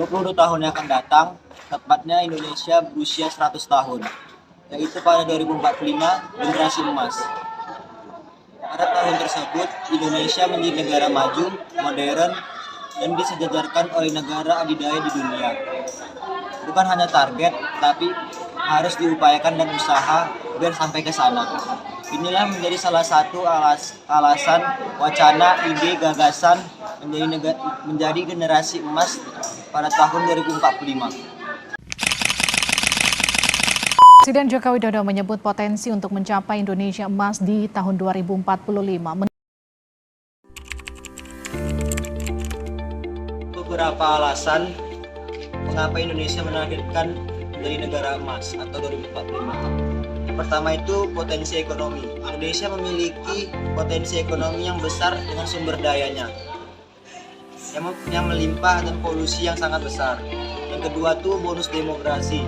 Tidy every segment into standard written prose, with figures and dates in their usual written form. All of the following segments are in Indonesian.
22 tahun yang akan datang, tepatnya Indonesia berusia 100 tahun, yaitu pada 2045 generasi emas. Pada tahun tersebut, Indonesia menjadi negara maju, modern, dan disejajarkan oleh negara adidaya di dunia. Bukan hanya target, tapi harus diupayakan dan usaha biar sampai ke sana. Inilah menjadi salah satu alasan, wacana, ide, gagasan menjadi generasi emas pada tahun 2045. Presiden Joko Widodo menyebut potensi untuk mencapai Indonesia emas di tahun 2045. Beberapa alasan mengapa Indonesia menargetkan menjadi negara emas atau 2045. Yang pertama itu potensi ekonomi. Indonesia memiliki potensi ekonomi yang besar dengan sumber dayanya yang melimpah dan polusi yang sangat besar. Yang kedua tuh bonus demografi.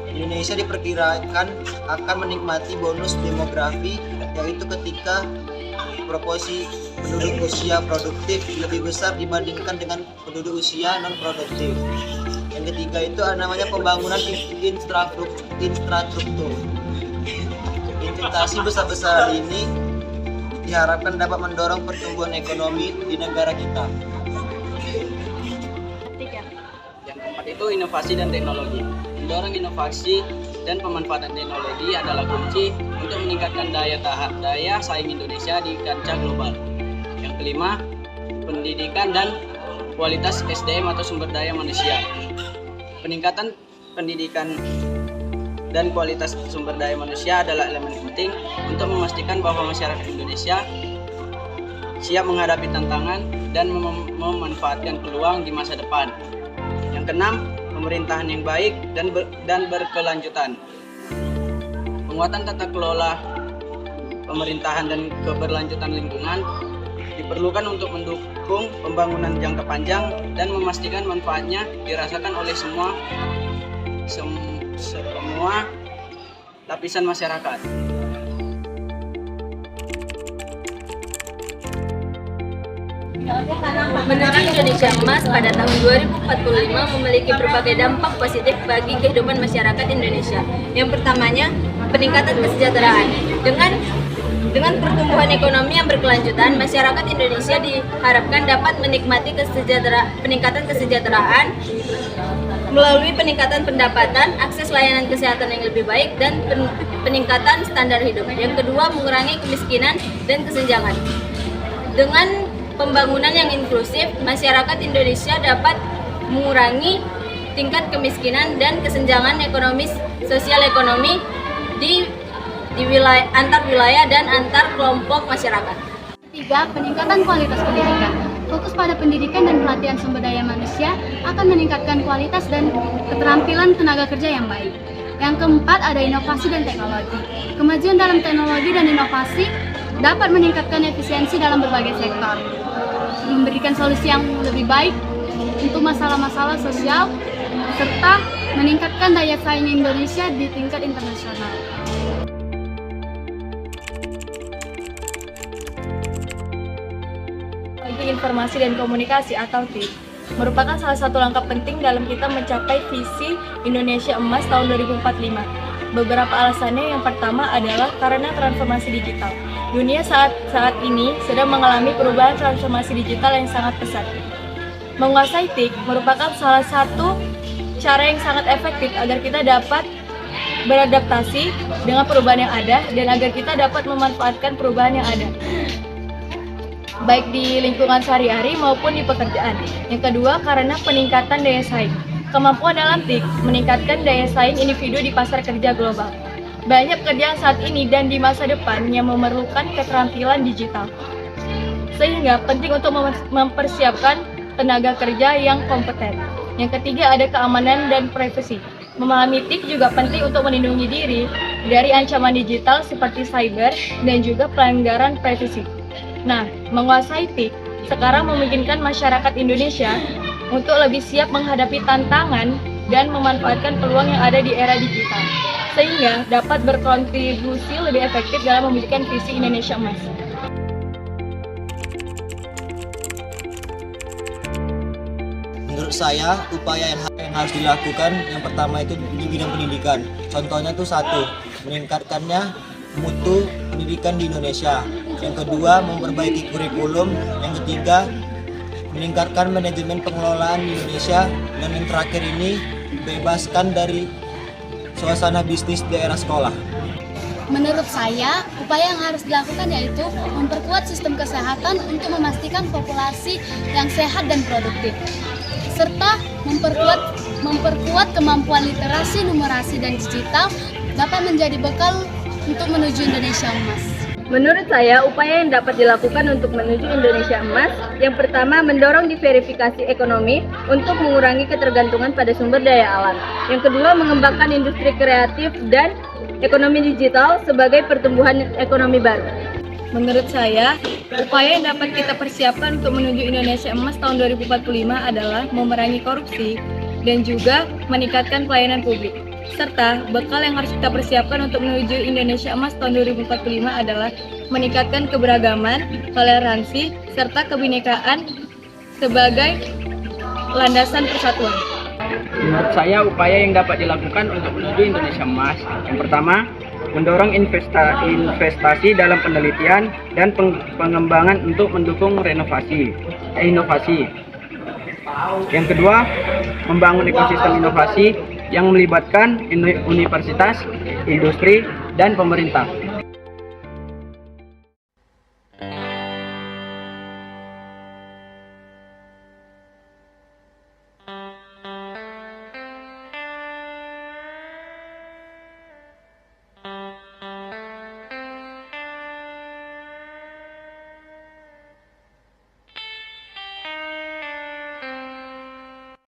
Indonesia diperkirakan akan menikmati bonus demografi, yaitu ketika proporsi penduduk usia produktif lebih besar dibandingkan dengan penduduk usia non produktif. Yang ketiga itu namanya pembangunan infrastruktur. Investasi besar-besar ini diharapkan dapat mendorong pertumbuhan ekonomi di negara kita. Yang keempat itu inovasi dan teknologi. Mendorong inovasi dan pemanfaatan teknologi adalah kunci untuk meningkatkan daya saing Indonesia di kancah global. Yang kelima, pendidikan dan kualitas SDM atau sumber daya manusia. Peningkatan pendidikan dan kualitas sumber daya manusia adalah elemen penting untuk memastikan bahwa masyarakat Indonesia siap menghadapi tantangan dan memanfaatkan peluang di masa depan. Yang keenam, pemerintahan yang baik dan berkelanjutan. Penguatan tata kelola pemerintahan dan keberlanjutan lingkungan diperlukan untuk mendukung pembangunan jangka panjang dan memastikan manfaatnya dirasakan oleh semua lapisan masyarakat. Menuju Indonesia Emas pada tahun 2045 memiliki berbagai dampak positif bagi kehidupan masyarakat Indonesia. Yang pertamanya, peningkatan kesejahteraan. Dengan pertumbuhan ekonomi yang berkelanjutan, masyarakat Indonesia diharapkan dapat menikmati peningkatan kesejahteraan melalui peningkatan pendapatan, akses layanan kesehatan yang lebih baik, dan peningkatan standar hidup. Yang kedua, mengurangi kemiskinan dan kesenjangan. Dengan pembangunan yang inklusif, masyarakat Indonesia dapat mengurangi tingkat kemiskinan dan kesenjangan sosial ekonomi di antar wilayah dan antar kelompok masyarakat. Tiga, peningkatan kualitas pendidikan. Fokus pada pendidikan dan pelatihan sumber daya manusia akan meningkatkan kualitas dan keterampilan tenaga kerja yang baik. Yang keempat, ada inovasi dan teknologi. Kemajuan dalam teknologi dan inovasi dapat meningkatkan efisiensi dalam berbagai sektor, memberikan solusi yang lebih baik untuk masalah-masalah sosial, serta meningkatkan daya saing Indonesia di tingkat internasional. Informasi dan komunikasi atau TIK merupakan salah satu langkah penting dalam kita mencapai visi Indonesia Emas tahun 2045. Beberapa alasannya, yang pertama adalah karena transformasi digital. Dunia saat ini sedang mengalami perubahan transformasi digital yang sangat pesat. Menguasai TIK merupakan salah satu cara yang sangat efektif agar kita dapat beradaptasi dengan perubahan yang ada dan agar kita dapat memanfaatkan perubahan yang ada, baik di lingkungan sehari-hari maupun di pekerjaan. Yang kedua, karena peningkatan daya saing. Kemampuan dalam TIK meningkatkan daya saing individu di pasar kerja global. Banyak pekerjaan saat ini dan di masa depan yang memerlukan keterampilan digital, sehingga penting untuk mempersiapkan tenaga kerja yang kompeten. Yang ketiga, ada keamanan dan privasi. Memahami TIK juga penting untuk melindungi diri dari ancaman digital seperti cyber dan juga pelanggaran privasi. Nah, menguasai TIK sekarang memungkinkan masyarakat Indonesia untuk lebih siap menghadapi tantangan dan memanfaatkan peluang yang ada di era digital, sehingga dapat berkontribusi lebih efektif dalam mewujudkan visi Indonesia Emas. Menurut menurut saya upaya yang harus dilakukan yang pertama itu di bidang pendidikan. Contohnya tuh satu, meningkatkannya mutu pendidikan di Indonesia. Yang kedua, memperbaiki kurikulum. Yang ketiga, meningkatkan manajemen pengelolaan di Indonesia. Dan yang terakhir ini, bebaskan dari suasana bisnis di era sekolah. Menurut saya, upaya yang harus dilakukan yaitu memperkuat sistem kesehatan untuk memastikan populasi yang sehat dan produktif, serta memperkuat kemampuan literasi, numerasi, dan digital dapat menjadi bekal untuk menuju Indonesia Emas. Menurut saya, upaya yang dapat dilakukan untuk menuju Indonesia Emas, yang pertama mendorong diversifikasi ekonomi untuk mengurangi ketergantungan pada sumber daya alam. Yang kedua, mengembangkan industri kreatif dan ekonomi digital sebagai pertumbuhan ekonomi baru. Menurut saya, upaya yang dapat kita persiapkan untuk menuju Indonesia Emas tahun 2045 adalah memerangi korupsi dan juga meningkatkan pelayanan publik. Serta bekal yang harus kita persiapkan untuk menuju Indonesia Emas tahun 2045 adalah meningkatkan keberagaman, toleransi, serta kebinekaan sebagai landasan persatuan. Menurut saya, upaya yang dapat dilakukan untuk menuju Indonesia Emas, yang pertama, mendorong investasi dalam penelitian dan pengembangan untuk mendukung inovasi. Yang kedua, membangun ekosistem inovasi yang melibatkan universitas, industri, dan pemerintah.